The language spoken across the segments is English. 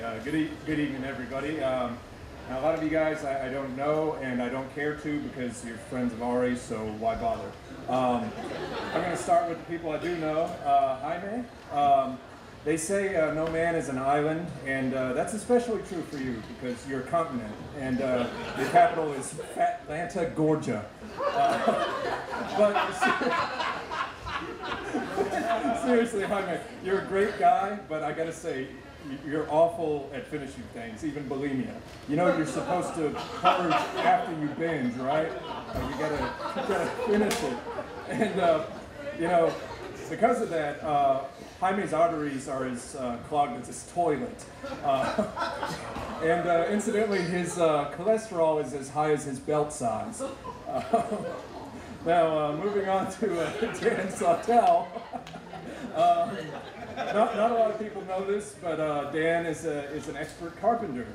right, good evening, everybody. Now, a lot of you guys I don't know, and I don't care to because you're friends of Ari, so why bother? I'm going to start with the people I do know. Jaime. They say no man is an island, and that's especially true for you because you're a continent, and the capital is Atlanta, Georgia. But seriously, Jaime, you're a great guy, but I gotta say, you're awful at finishing things, even bulimia. You know you're supposed to purge after you binge, right? You gotta finish it. And you know, because of that, Jaime's arteries are as clogged as his toilet. And incidentally, his cholesterol is as high as his belt size. Now, moving on to Dan Sawtell. Not a lot of people know this, but Dan is an expert carpenter.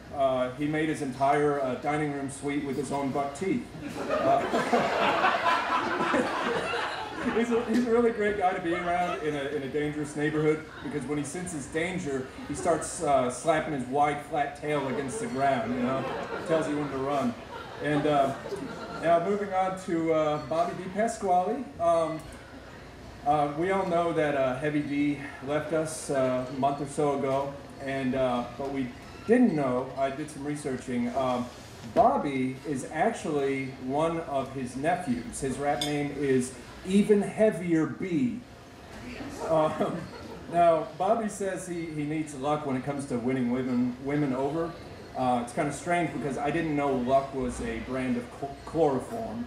He made his entire dining room suite with his own buck teeth. He's a really great guy to be around in a dangerous neighborhood because when he senses danger, he starts slapping his wide, flat tail against the ground, you know, tells you when to run. And now moving on to Bobby DePasquale. We all know that Heavy D left us a month or so ago, and but we didn't know, I did some researching, Bobby is actually one of his nephews. His rap name is Even Heavier B. Now, Bobby says he needs luck when it comes to winning women over. It's kind of strange because I didn't know luck was a brand of chloroform.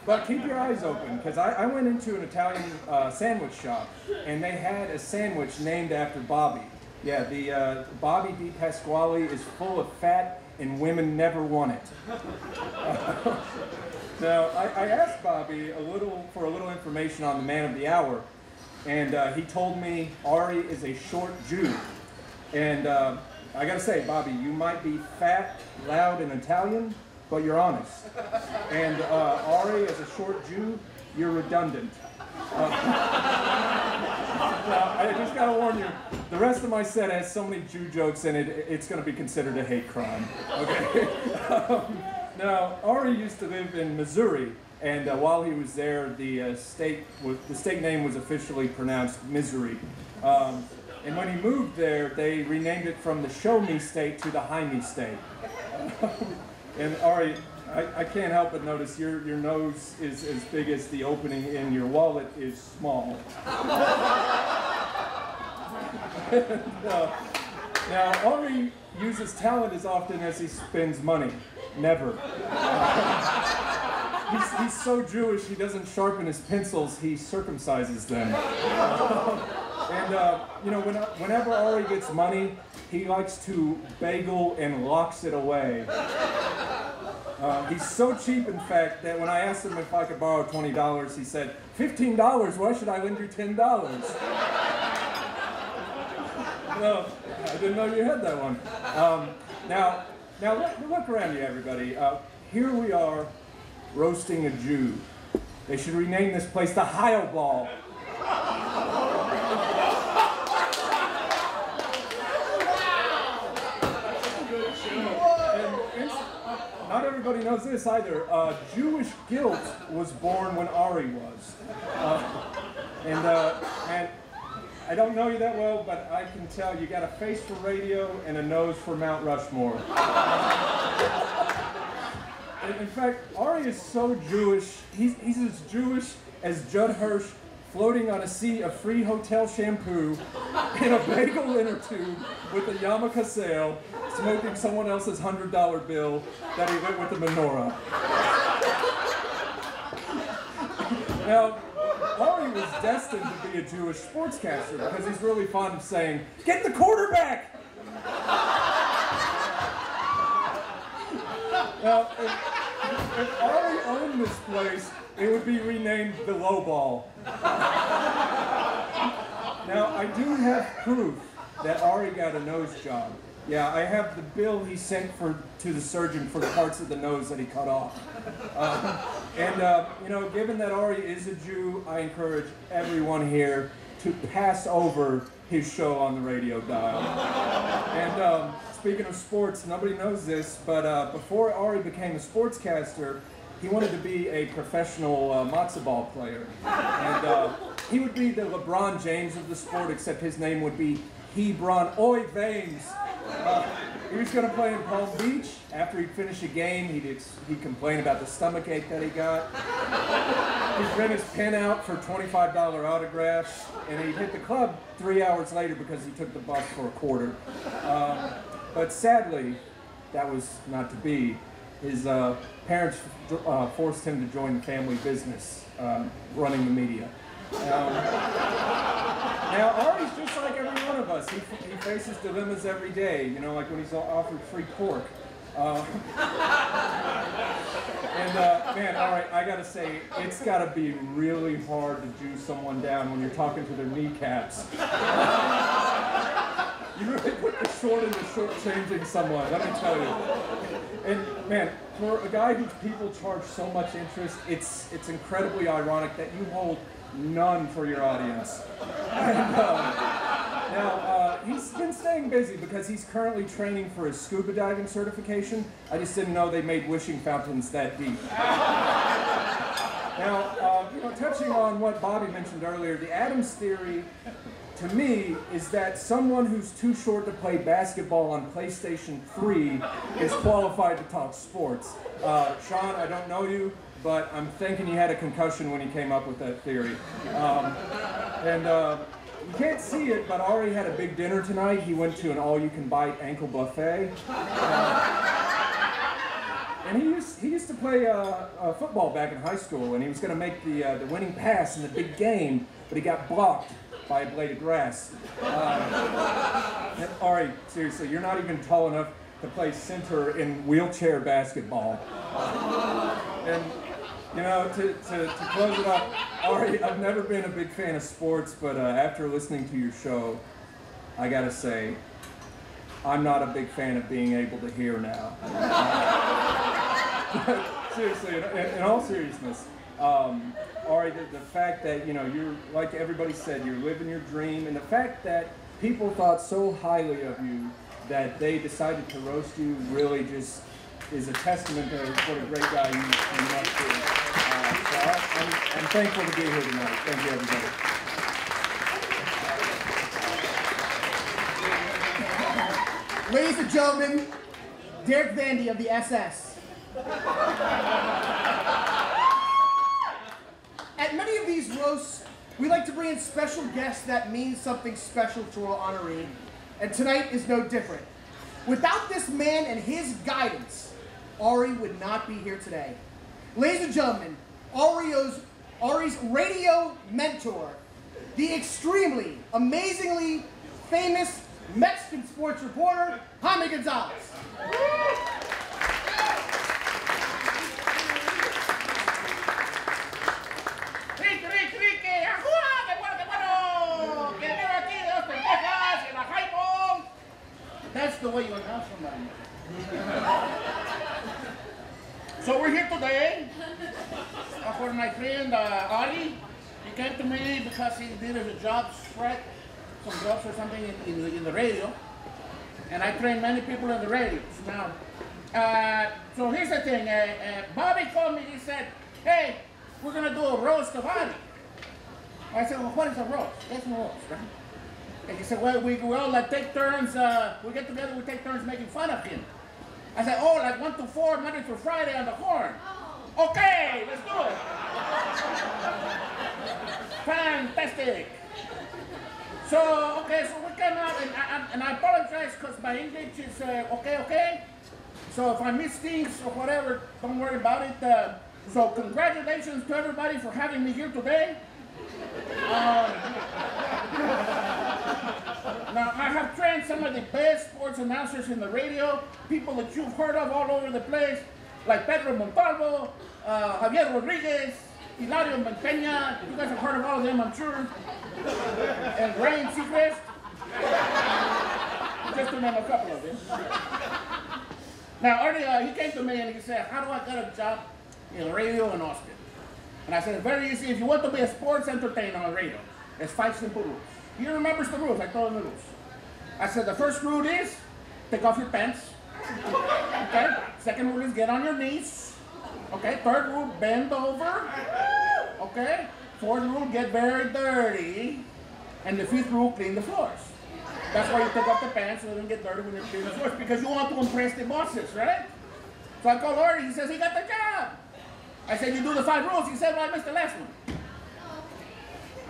But keep your eyes open, because I went into an Italian sandwich shop, and they had a sandwich named after Bobby. Yeah, the Bobby DePasquale is full of fat, and women never want it. Now, I asked Bobby for a little information on the man of the hour, and he told me Ari is a short Jew. And I gotta say, Bobby, you might be fat, loud, and Italian, but you're honest. And Ari, as a short Jew, you're redundant. Now, I just gotta warn you, the rest of my set has so many Jew jokes in it, it's gonna be considered a hate crime, okay? Now, Ari used to live in Missouri, and while he was there, the state name was officially pronounced Misery. And when he moved there, they renamed it from the Show Me State to the Jaime State. And Ari, I can't help but notice your nose is as big as the opening in your wallet is small. Now, Ari uses talent as often as he spends money. Never. He's so Jewish, he doesn't sharpen his pencils, he circumcises them. And, you know, whenever Ari gets money, he likes to bagel and locks it away. He's so cheap, in fact, that when I asked him if I could borrow $20, he said, $15, why should I lend you $10? No, I didn't know you had that one. Now look around you, everybody. Here we are roasting a Jew. They should rename this place the Heil Ball. Not everybody knows this either. Jewish guilt was born when Ari was. And I don't know you that well, but I can tell you got a face for radio and a nose for Mount Rushmore. In fact, Ari is so Jewish, he's as Jewish as Judd Hirsch floating on a sea of free hotel shampoo in a bagel inner tube with a yarmulke sail, smoking someone else's $100 bill that he lit with a menorah. Now, Ari was destined to be a Jewish sportscaster because he's really fond of saying, "Get the quarterback!" Now, if Ari owned this place, it would be renamed the Low Ball. Now, I do have proof that Ari got a nose job. Yeah, I have the bill he sent to the surgeon for the parts of the nose that he cut off. You know, given that Ari is a Jew, I encourage everyone here to pass over his show on the radio dial. And speaking of sports, nobody knows this, but before Ari became a sportscaster, he wanted to be a professional matzo ball player. And he would be the LeBron James of the sport, except his name would be Hebron Oi James. He was going to play in Palm Beach. After he'd finish a game, he'd complain about the stomachache that he got. He'd print his pen out for $25 autographs, and he'd hit the club 3 hours later because he took the bus for a quarter. But sadly, that was not to be. His parents forced him to join the family business, running the media. Now, Ari's just like every one of us. He faces dilemmas every day, you know, like when he's offered free pork. Man, Ari, I gotta say, it's gotta be really hard to Jew someone down when you're talking to their kneecaps. You really put the short into short-changing someone, let me tell you. And man, for a guy whose people charge so much interest, it's incredibly ironic that you hold none for your audience. And, now, he's been staying busy because he's currently training for his scuba diving certification. I just didn't know they made wishing fountains that deep. Now, you know, touching on what Bobby mentioned earlier, the Adams theory, to me, is that someone who's too short to play basketball on PlayStation 3 is qualified to talk sports. Sean, I don't know you, but I'm thinking you had a concussion when you came up with that theory. You can't see it, but Ari had a big dinner tonight. He went to an all-you-can-bite ankle buffet. And he used to play football back in high school, and he was going to make the winning pass in the big game, but he got blocked by a blade of grass. Ari, seriously, you're not even tall enough to play center in wheelchair basketball. And you know, to close it up, Ari, I've never been a big fan of sports, but after listening to your show, I gotta say, I'm not a big fan of being able to hear now. Seriously, in all seriousness, Ari, the fact that, you know, you're, like everybody said, you're living your dream, and the fact that people thought so highly of you that they decided to roast you really just is a testament to what a great guy you must be. So I'm thankful to be here tonight. Thank you, everybody. Ladies and gentlemen, Derek Vandy of the SS. At many of these roasts, we like to bring in special guests that mean something special to our honoree, and tonight is no different. Without this man and his guidance, Ari would not be here today. Ladies and gentlemen, Ari's radio mentor, the extremely, amazingly famous Mexican sports reporter, Jaime Gonzalez. That's the way you announce somebody. So we're here today for my friend Ari. He came to me because he did a job spread, some jobs or something in the radio. And I train many people in the radio. Now, so here's the thing. Bobby called me, he said, hey, we're going to do a roast of Ari. I said, well, what is a roast? That's a roast, right? And he said, well, we all like take turns, we get together, we take turns making fun of him. I said, oh, like 1 to 4, Monday through Friday on the horn. Okay, let's do it. Fantastic. So, okay, so we came out, and I apologize because my English is okay. So if I miss things or whatever, don't worry about it. So congratulations to everybody for having me here today. Now, I have trained some of the best sports announcers in the radio, people that you've heard of all over the place, like Pedro Montalvo, Javier Rodriguez, Hilario Peña. You guys have heard of all of them, I'm sure. And Ryan Seacrest. Just to name a couple of them. Now, Artie, he came to me and he said, how do I get a job in radio in Austin? And I said, very easy. If you want to be a sports entertainer on radio, There's 5 simple rules. He remembers the rules. I told him the rules. I said, the first rule is take off your pants. Okay? Second rule is get on your knees. Okay? Third rule, bend over. Okay? Fourth rule, get very dirty. And the fifth rule, clean the floors. That's why you take off the pants so they don't get dirty when you clean the floors, because you want to impress the bosses, right? So I called Ari. He says he got the job. I said, you do the 5 rules. He said, well, I missed the last one.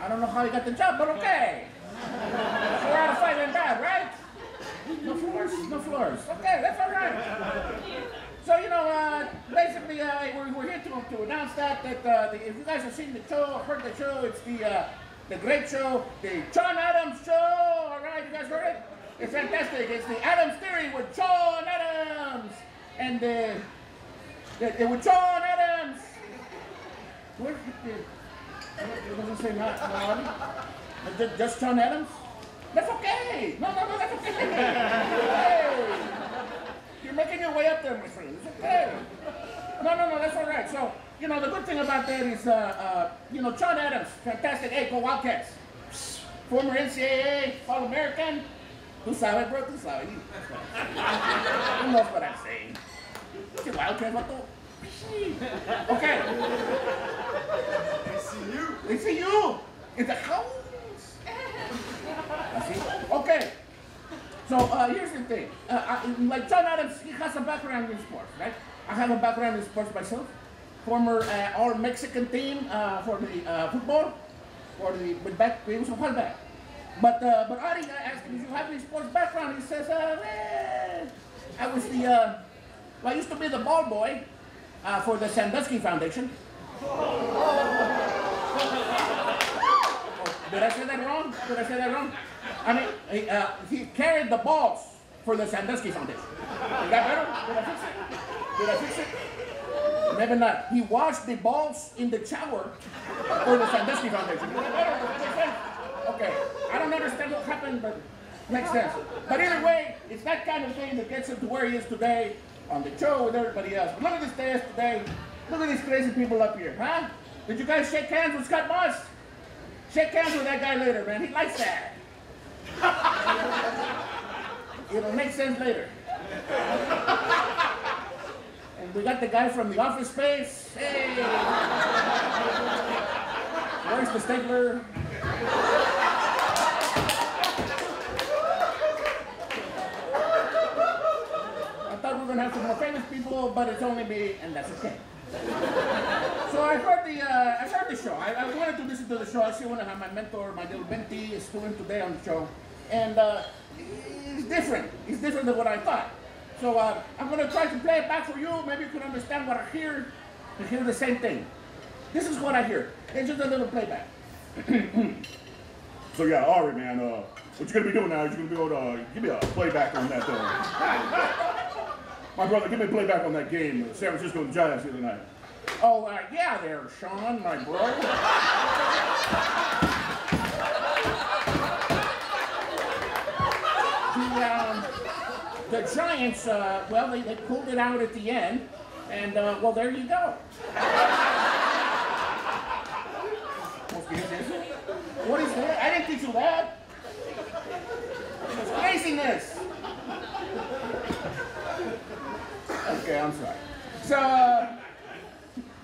I don't know how he got the job, but okay. 4 out of 5 ain't bad, right? No floors? No floors. Okay, that's all right. So, you know, basically, we're here to announce that if you guys have seen the show, heard the show, it's the great show, the Sean Adams Show. All right, you guys heard it? It's fantastic. It's the Adams Theory with Sean Adams. And with Sean Adams. Where it doesn't say not, just Sean Adams? That's okay. No, that's okay. Hey, you're making your way up there, my friend. It's okay. No, that's all right. So, you know, the good thing about that is, you know, Sean Adams, fantastic. Hey, go Wildcats. Former NCAA, All-American. Tú sabes, bro, tú sabes. Who knows what I'm saying? ¿Qué Wildcats, vato? Okay. They see you in the house. Okay. So here's the thing. Like John Adams, he has a background in sports, right? I have a background in sports myself. Former All-Mexican team for the football, back it was a while back. But Ari, I asked him if you have any sports background. He says, I was I used to be the ball boy for the Sandusky Foundation. Did I say that wrong? I mean, he carried the balls for the Sandusky Foundation. Is that better? Did I fix it? Maybe not. He washed the balls in the shower for the Sandusky Foundation. Is that better? Okay. I don't understand what happened, but makes sense. But either way, it's that kind of thing that gets him to where he is today on the show with everybody else. But look at this dance today. Look at these crazy people up here, huh? Did you guys shake hands with Scott Moss? Shake hands with that guy later, man. He likes that. It'll make sense later. And we got the guy from the Office Space. Hey! Where's the stapler? I thought we were going to have some more famous people, but it's only me, and that's okay. So I heard the show. I wanted to listen to the show. I still want to have my mentor, my little mentee, is doing today on the show. And it's different. It's different than what I thought. So I'm going to try to play it back for you. Maybe you can understand what I hear. You hear the same thing. This is what I hear. It's just a little playback. So yeah, Ari, man, what you're going to be doing now is you're going to be able to give me a playback on that. My brother, give me a playback on that game, San Francisco and Giants the other night. Oh, yeah there, Sean, my bro. The Giants, well, they pulled it out at the end, and, well, there you go. What is that? I didn't teach you that. It's craziness. Okay, I'm sorry. So,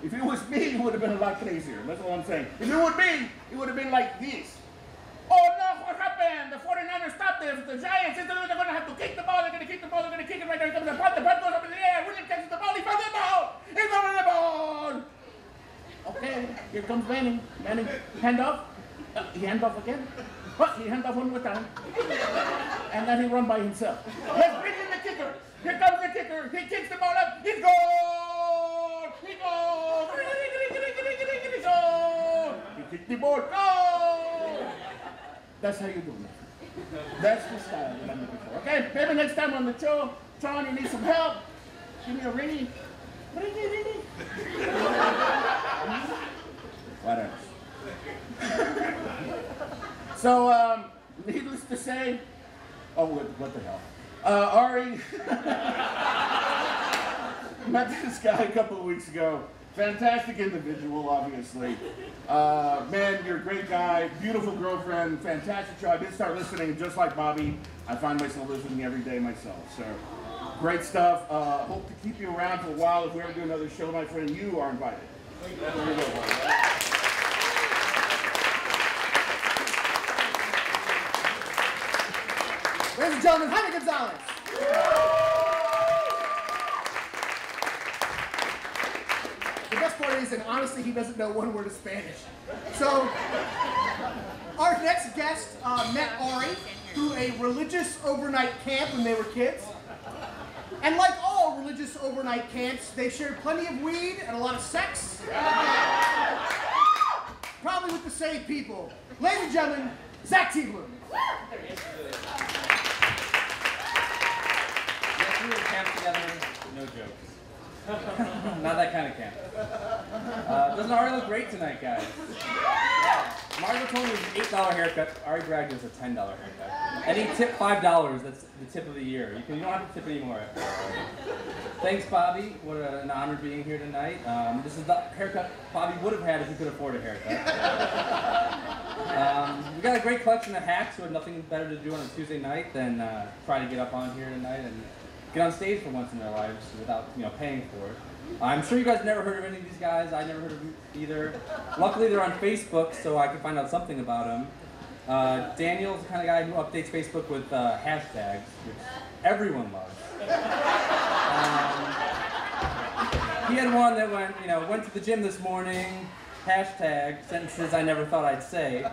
if it was me, it would have been a lot crazier. That's all I'm saying. If it would be, it would have been like this. Oh no, what happened? The 49ers stopped the Giants. They're going to have to kick the ball. They're going to kick the ball. They're going to kick it right there. Comes the punt. The punt goes up in the air. Williams catches the ball. He found the ball. He's over the ball. Okay, here comes Manning. Manning, hand off. He hand off again. What? He hand off one more time. And then he run by himself. Let's bring in the kicker. Here comes the kicker. He kicks the ball up. He's gone. He goes. He goes. He kicked the ball. Go. That's how you do it. That's the style that I'm looking for. Okay, maybe next time on the show, Sean, you need some help. Give me a ringy. Ringy. What else? So, needless to say, oh, what the hell? Ari met this guy a couple of weeks ago, Fantastic individual, obviously. Man, you're a great guy, beautiful girlfriend, fantastic show. I did start listening, just like Bobby. I find myself listening every day myself. So, great stuff. Hope to keep you around for a while. If we ever do another show, my friend, you are invited. There you go. Ladies and gentlemen, Jaime Gonzalez. The best part is, and honestly, he doesn't know one word of Spanish. So, our next guest met Ari through a religious overnight camp when they were kids. And like all religious overnight camps, they shared plenty of weed and a lot of sex. Probably with the same people. Ladies and gentlemen, Zach Teebloom. We were camped together, no jokes. Not that kind of camp. Doesn't Ari look great tonight, guys? Yeah. Margo told me it was an $8 haircut. Ari bragged it was a $10 haircut. And he tipped $5. That's the tip of the year. You don't have to tip anymore after that. Thanks, Bobby. What an honor being here tonight. This is the haircut Bobby would have had if he could afford a haircut. We got a great collection of hacks who had nothing better to do on a Tuesday night than try to get up on here tonight and get on stage for once in their lives without, paying for it. I'm sure you guys never heard of any of these guys. I never heard of them either. Luckily, they're on Facebook, so I can find out something about them. Daniel's the kind of guy who updates Facebook with hashtags, which everyone loves. He had one that went to the gym this morning, hashtag, sentences I never thought I'd say.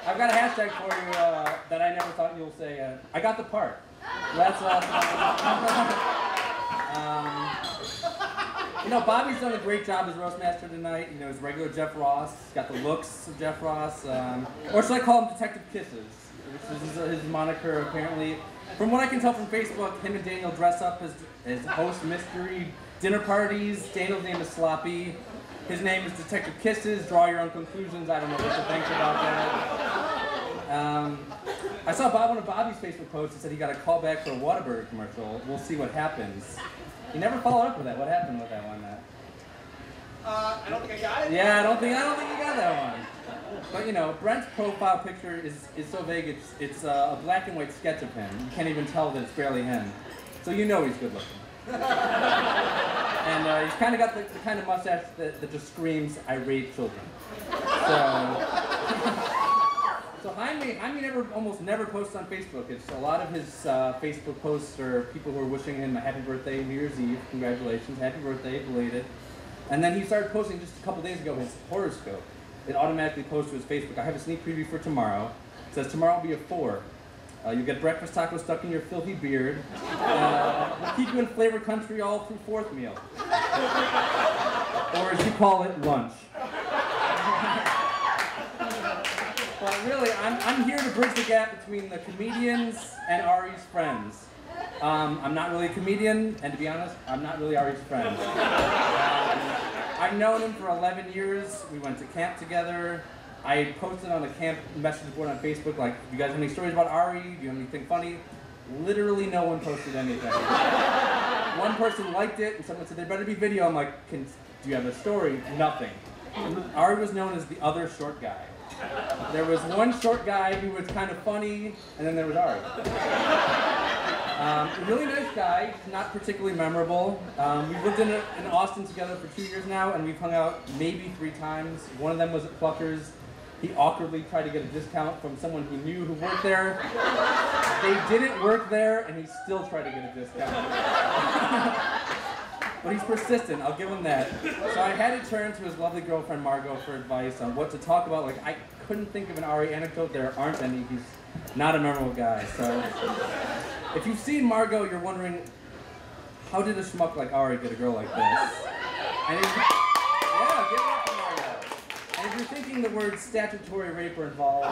I've got a hashtag for you that I never thought you'll say. I got the part. That's awesome. Bobby's done a great job as Roastmaster tonight. He's regular Jeff Ross. He's got the looks of Jeff Ross. Or should I call him Detective Kisses, which is his moniker apparently. From what I can tell from Facebook, him and Daniel dress up as host mystery dinner parties. Daniel's name is Sloppy. His name is Detective Kisses. Draw your own conclusions. I don't know what to think about that. I saw one of Bobby's Facebook posts that said he got a call back for a Whataburger commercial. We'll see what happens. He never followed up with that. What happened with that one? I don't think I got it. Yeah, I don't think you got that one. But Brent's profile picture is so vague. It's a black and white sketch of him. You can't even tell that it's barely him. So he's good looking. And he's kind of got the kind of mustache that just screams irate children. So Jaime almost never posts on Facebook. It's a lot of his Facebook posts are people who are wishing him a happy birthday, New Year's Eve. Congratulations, happy birthday, belated. And then he started posting just a couple days ago his horoscope. It automatically posts to his Facebook. I have a sneak preview for tomorrow. It says tomorrow will be a 4. You'll get breakfast tacos stuck in your filthy beard. We'll keep you in flavor country all through 4th meal. Or as you call it, lunch. But really, I'm here to bridge the gap between the comedians and Ari's friends. I'm not really a comedian, and to be honest, I'm not really Ari's friend. I've known him for 11 years. We went to camp together. I posted on the camp message board on Facebook, like, do you guys have any stories about Ari? Do you have anything funny? Literally no one posted anything. One person liked it, and someone said, there better be video. I'm like, do you have a story? Nothing. Ari was known as the other short guy. There was one short guy who was kind of funny, and then there was Ari. A really nice guy, not particularly memorable. We've lived in Austin together for 2 years now, and we've hung out maybe 3 times. One of them was at Pluckers. He awkwardly tried to get a discount from someone he knew who worked there. They didn't work there, and he still tried to get a discount. But he's persistent, I'll give him that. So I had to turn to his lovely girlfriend Margo for advice on what to talk about. Like, I couldn't think of an Ari anecdote. There aren't any. He's not a memorable guy. So if you've seen Margo, you're wondering, how did a schmuck like Ari get a girl like this? And give it up for Margo. And if you're thinking the word statutory rape are involved,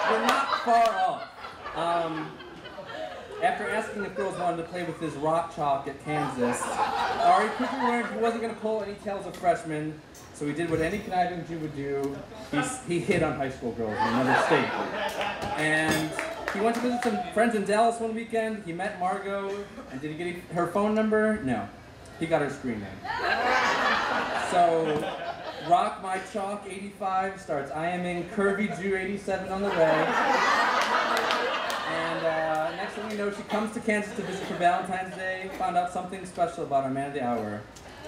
you're not far off. After asking if girls wanted to play with his rock chalk at Kansas, Ari quickly learned he wasn't going to pull any tales of freshmen, so he did what any conniving Jew would do. He hit on high school girls in another state. And he went to visit some friends in Dallas one weekend. He met Margo, and did he get her phone number? No. he got her screaming. So, Rock My Chalk 85 starts IMing Curvy Jew 87 on the way. And next thing you know, she comes to Kansas to visit for Valentine's Day, found out something special about our man of the hour.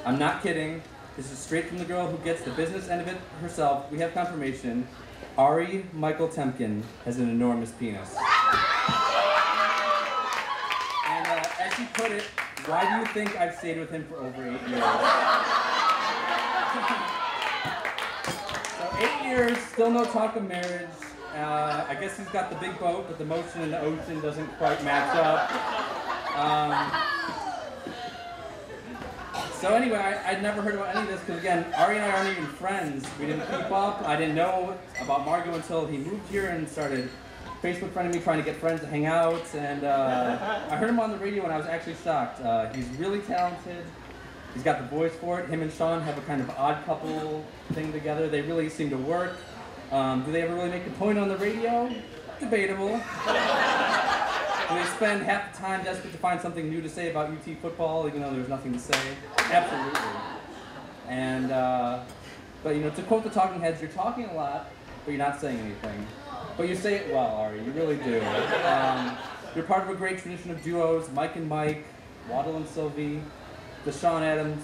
I'm not kidding. This is straight from the girl who gets the business end of it herself. We have confirmation. Ari Michael Temkin has an enormous penis. And as she put it, why do you think I've stayed with him for over 8 years? So 8 years, still no talk of marriage. I guess he's got the big boat, but the motion in the ocean doesn't quite match up. So anyway, I'd never heard about any of this because, again, Ari and I aren't even friends. We didn't keep up. I didn't know about Margot until he moved here and started Facebook friending me, trying to get friends to hang out. And I heard him on the radio and I was actually shocked. He's really talented. He's got the voice for it. Him and Sean have a kind of odd couple thing together. They really seem to work. Do they ever really make a point on the radio? Debatable. Do they spend half the time desperate to find something new to say about UT football, even though there's nothing to say? Absolutely. And, but you know, to quote the Talking Heads, you're talking a lot, but you're not saying anything. But you say it well, Ari, you really do. You're part of a great tradition of duos, Mike and Mike, Waddle and Sylvie, the Sean Adams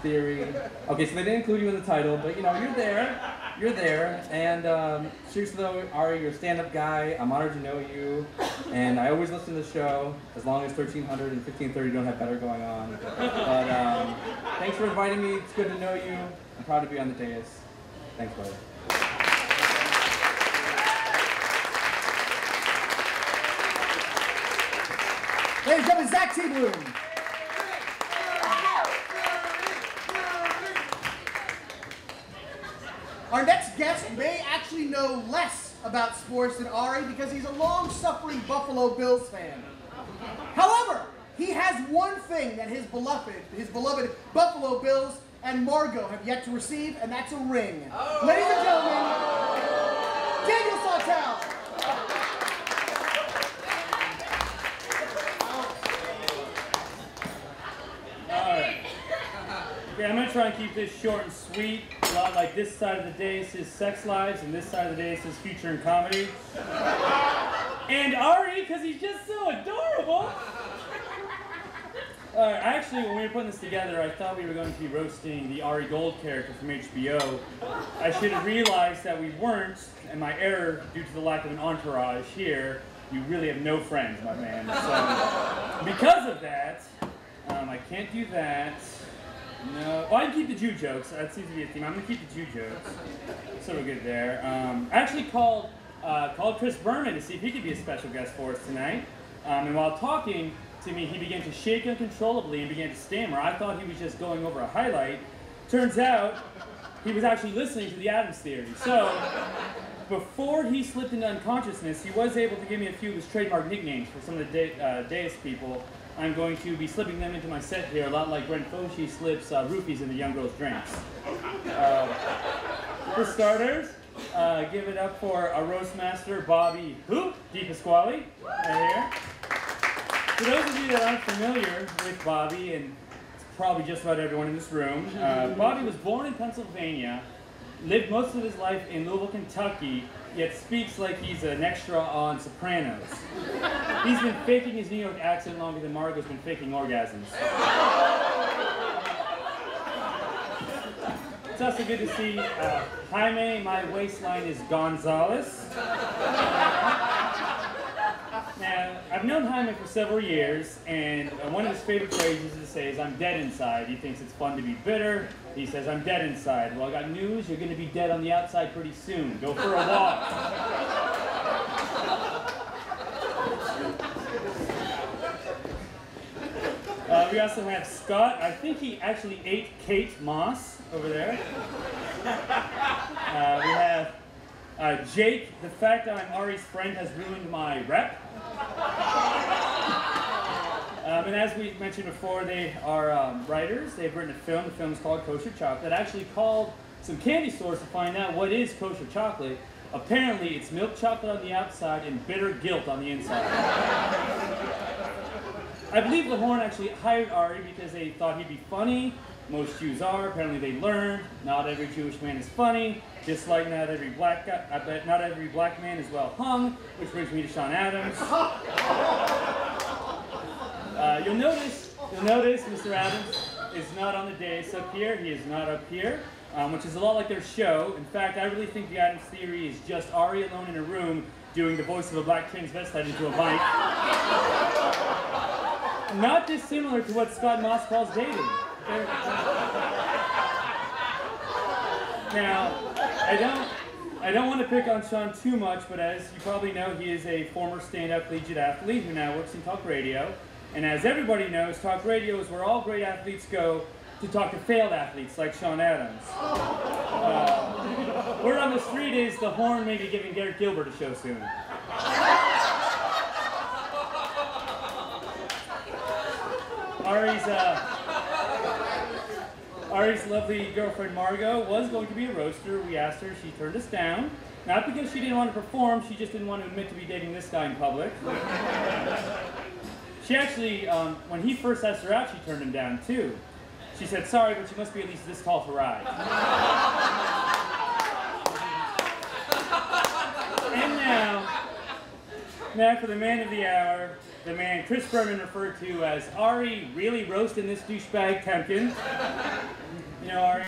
theory. Okay, so they didn't include you in the title, but you know, you're there. You're there, and seriously though, Ari, you're a stand-up guy. I'm honored to know you, and I always listen to the show, as long as 1300 and 1530 don't have better going on. But thanks for inviting me. It's good to know you. I'm proud to be on the dais. Thanks, brother. Ladies and gentlemen, Zach T. Bloom. Our next guest may actually know less about sports than Ari because he's a long-suffering Buffalo Bills fan. However, he has one thing that his beloved Buffalo Bills and Margot have yet to receive, and that's a ring. Oh. Ladies and gentlemen, Daniel Sawtell. Okay, I'm going to try and keep this short and sweet, a lot like this side of the dais is sex lives, and this side of the dais is future and comedy. And Ari, because he's just so adorable. Actually, when we were putting this together, I thought we were going to be roasting the Ari Gold character from HBO. I should have realized that we weren't, and my error, due to the lack of an entourage here, you really have no friends, my man. So, because of that, I can't do that. No. Oh, I can keep the Jew jokes. That seems to be a theme. I'm going to keep the Jew jokes. So we're good there. I actually called Chris Berman to see if he could be a special guest for us tonight. And while talking to me, he began to shake uncontrollably and began to stammer. I thought he was just going over a highlight. Turns out, he was actually listening to the Adams Theory. So, before he slipped into unconsciousness, he was able to give me a few of his trademark nicknames for some of the dais people. I'm going to be slipping them into my set here, a lot like Brent Foshee slips roofies into young girls' drinks. For starters, give it up for our roast master, Bobby DiPasquale, right here. For those of you that aren't familiar with Bobby, and it's probably just about everyone in this room, Bobby was born in Pennsylvania, lived most of his life in Louisville, Kentucky, yet speaks like he's an extra on Sopranos. He's been faking his New York accent longer than Margot's been faking orgasms. It's also good to see Jaime, my waistline is Gonzalez. Now, I've known Jaime for several years, and one of his favorite phrases to say is, I'm dead inside. He thinks it's fun to be bitter. He says, I'm dead inside. Well, I got news. You're going to be dead on the outside pretty soon. Go for a walk. We also have Scott. I think he actually ate Kate Moss over there. We have Jake. The fact that I'm Ari's friend has ruined my rep. And as we mentioned before, they are writers. They've written a film. The film is called Kosher Chocolate. I actually called some candy stores to find out what is kosher chocolate. Apparently, it's milk chocolate on the outside and bitter guilt on the inside. I believe the Horn actually hired Ari because they thought he'd be funny. Most Jews are. Apparently they learned not every Jewish man is funny, just like not every black guy, not every black man is well hung, which brings me to Sean Adams. You'll notice Mr. Adams is not on the dais up here. He is not up here, which is a lot like their show. In fact, I really think the Adams theory is just Ari alone in a room doing the voice of a black transvestite into a mic. Not dissimilar to what Scott Moss calls dating. Now, I don't want to pick on Sean too much, but as you probably know, he is a former stand-up collegiate athlete who now works in talk radio. And as everybody knows, talk radio is where all great athletes go to talk to failed athletes like Sean Adams. Word on the street is the Horn may be giving Garrett Gilbert a show soon. Ari's lovely girlfriend Margot was going to be a roaster. We asked her, she turned us down. Not because she didn't want to perform, she just didn't want to admit to be dating this guy in public. She actually, when he first asked her out, she turned him down too. She said, sorry, but you must be at least this tall to ride. And now for the man of the hour, the man Chris Berman referred to as Ari really roasting this douchebag Temkin. You know, Ari.